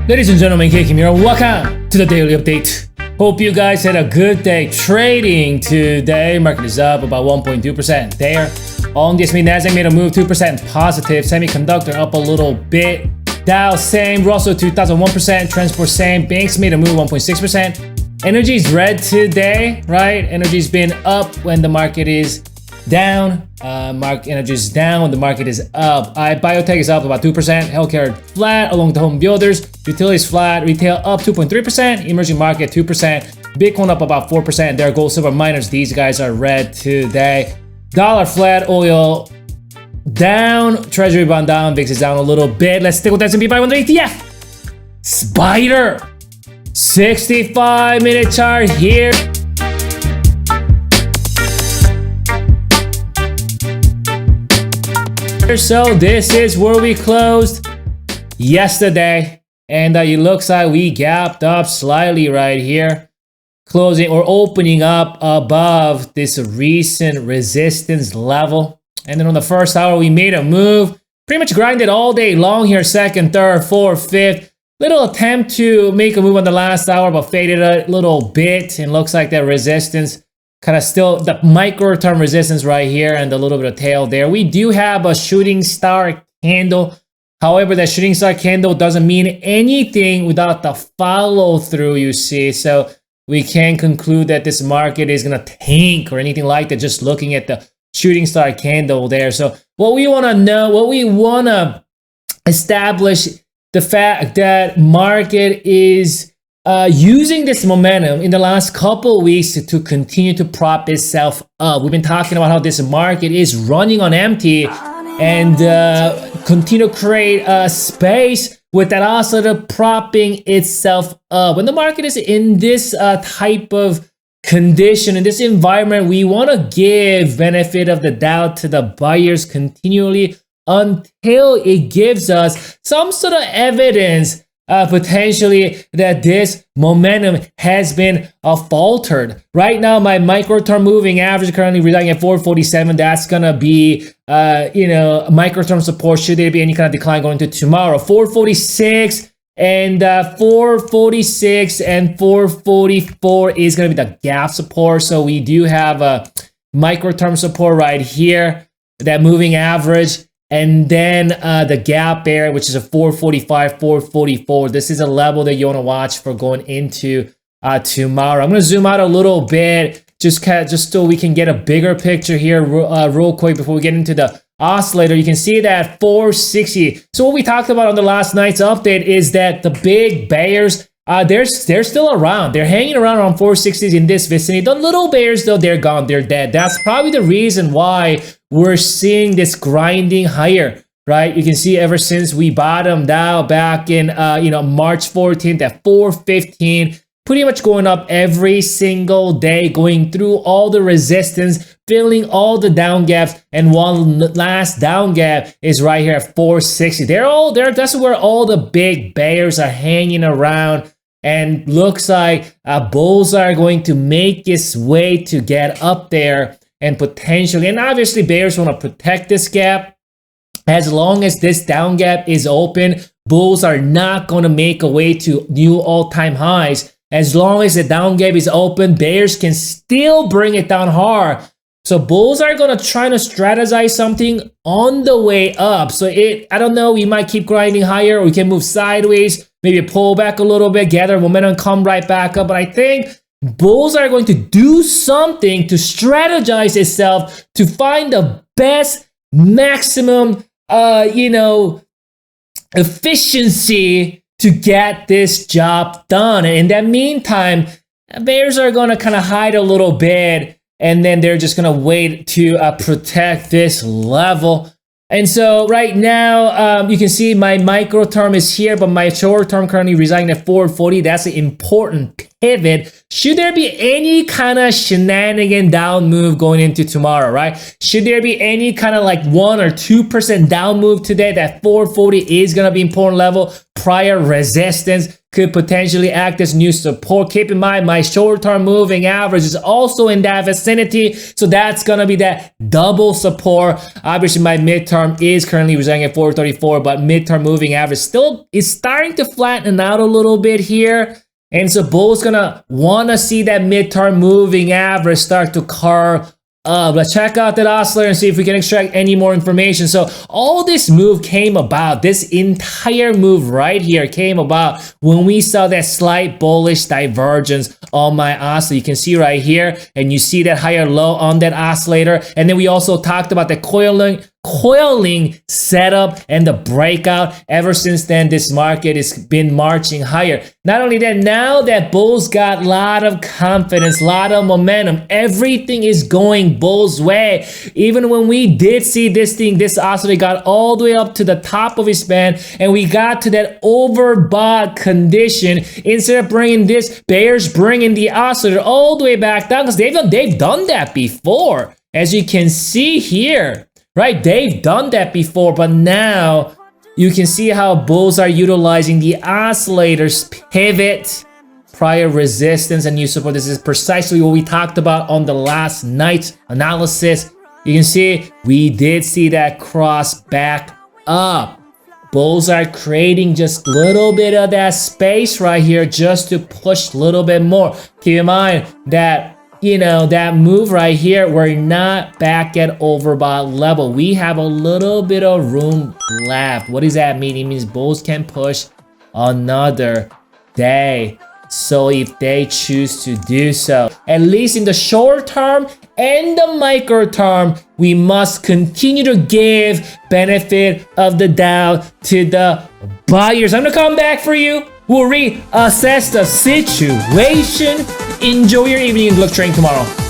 Ladies and gentlemen, Kim here. Welcome to the daily update. Hope you guys had a good day trading today. Market is up about 1.2% there. On the S&P Nasdaq made a move 2% positive. Semiconductor up a little bit. Dow same. Russell 2000 1%. Transport same. Banks made a move 1.6%. Energy is red today, right? Energy's been up when the market is down. Energy is down when the market is up. Biotech is up about 2%. Healthcare flat along the home builders. Utilities flat. Retail up 2.3%. Emerging market 2%. Bitcoin up about 4%. There are gold, silver miners. These guys are red today. Dollar flat. Oil down. Treasury bond down. VIX is down a little bit. Let's stick with S&P 500 ETF. Spider. 65-minute chart here. So this is where we closed yesterday, and it looks like we gapped up slightly right here, closing or opening up above this recent resistance level. And then on the first hour we made a move, pretty much grinded all day long here, second, third, fourth, fifth. Little attempt to make a move on the last hour, but faded a little bit, and looks like that resistance kind of still the micro term resistance right here and a little bit of tail there. We do have a shooting star candle. However, that shooting star candle doesn't mean anything without the follow through, you see. So we can conclude that this market is going to tank or anything like that just looking at the shooting star candle there. So what we want to know, what we want to establish, the fact that market is using this momentum in the last couple of weeks to continue to prop itself up. We've been talking about how this market is running on empty and continue to create a space with that also propping itself up. When the market is in this type of condition, in this environment, we want to give benefit of the doubt to the buyers continually until it gives us some sort of evidence potentially that this momentum has been faltered. Right now, my micro-term moving average currently residing at 447. That's gonna be, micro-term support should there be any kind of decline going into tomorrow. 446 and 446 and 444 is gonna be the gap support. So we do have a micro-term support right here, that moving average. And then the gap area, which is a 445, 444. This is a level that you want to watch for going into tomorrow. I'm going to zoom out a little bit just so we can get a bigger picture here real quick before we get into the oscillator. You can see that 460. So what we talked about on the last night's update is that the big bears, they're still around. They're hanging around 460s in this vicinity. The little bears, though, they're gone. They're dead. That's probably the reason why we're seeing this grinding higher, right? You can see ever since we bottomed out back in, March 14th at 415, pretty much going up every single day, going through all the resistance, filling all the down gaps, and one last down gap is right here at 460. They're all there. That's where all the big bears are hanging around. And looks like bulls are going to make its way to get up there and potentially, and obviously bears want to protect this gap. As long as this down gap is open, bulls are not going to make a way to new all-time highs. As long as the down gap is open, bears can still bring it down hard. So bulls are going to try to strategize something on the way up. So I don't know, we might keep grinding higher, or we can move sideways, maybe pull back a little bit, gather momentum, come right back up. But I think bulls are going to do something to strategize itself to find the best maximum, efficiency to get this job done. And in that meantime, bears are going to kind of hide a little bit, and then they're just going to wait to protect this level. And so right now, you can see my micro term is here, but my short term currently residing at 440. That's an important pivot. Should there be any kind of shenanigan down move going into tomorrow, right? Should there be any kind of like 1 or 2% down move today, that 440 is going to be important level, prior resistance. could potentially act as new support. Keep in mind, my short-term moving average is also in that vicinity, so that's gonna be that double support. Obviously, my midterm is currently residing at 434, but midterm moving average still is starting to flatten out a little bit here. And so bulls gonna wanna see that midterm moving average start to carve up. Let's check out that oscillator and see if we can extract any more information. So all this move came about, this entire move right here came about when we saw that slight bullish divergence on my oscillator. You can see right here, and you see that higher low on that oscillator. And then we also talked about the coiling setup and the breakout. Ever since then, this market has been marching higher. Not only that, now that bulls got a lot of confidence, a lot of momentum, everything is going bulls way. Even when we did see this oscillator got all the way up to the top of its band, and we got to that overbought condition. Instead of bringing this, bears bringing the oscillator all the way back down, because they've done that before, as you can see here. Right, they've done that before, but now you can see how bulls are utilizing the oscillator's pivot, prior resistance, and new support. This is precisely what we talked about on the last night's analysis. You can see we did see that cross back up. Bulls are creating just a little bit of that space right here just to push a little bit more. Keep in mind that that move right here, we're not back at overbought level. We have a little bit of room left. What does that mean? It means bulls can push another day. So if they choose to do so, at least in the short term and the micro term, we must continue to give benefit of the doubt to the buyers. I'm gonna come back for you. We'll reassess the situation. Enjoy your evening and good luck trading tomorrow.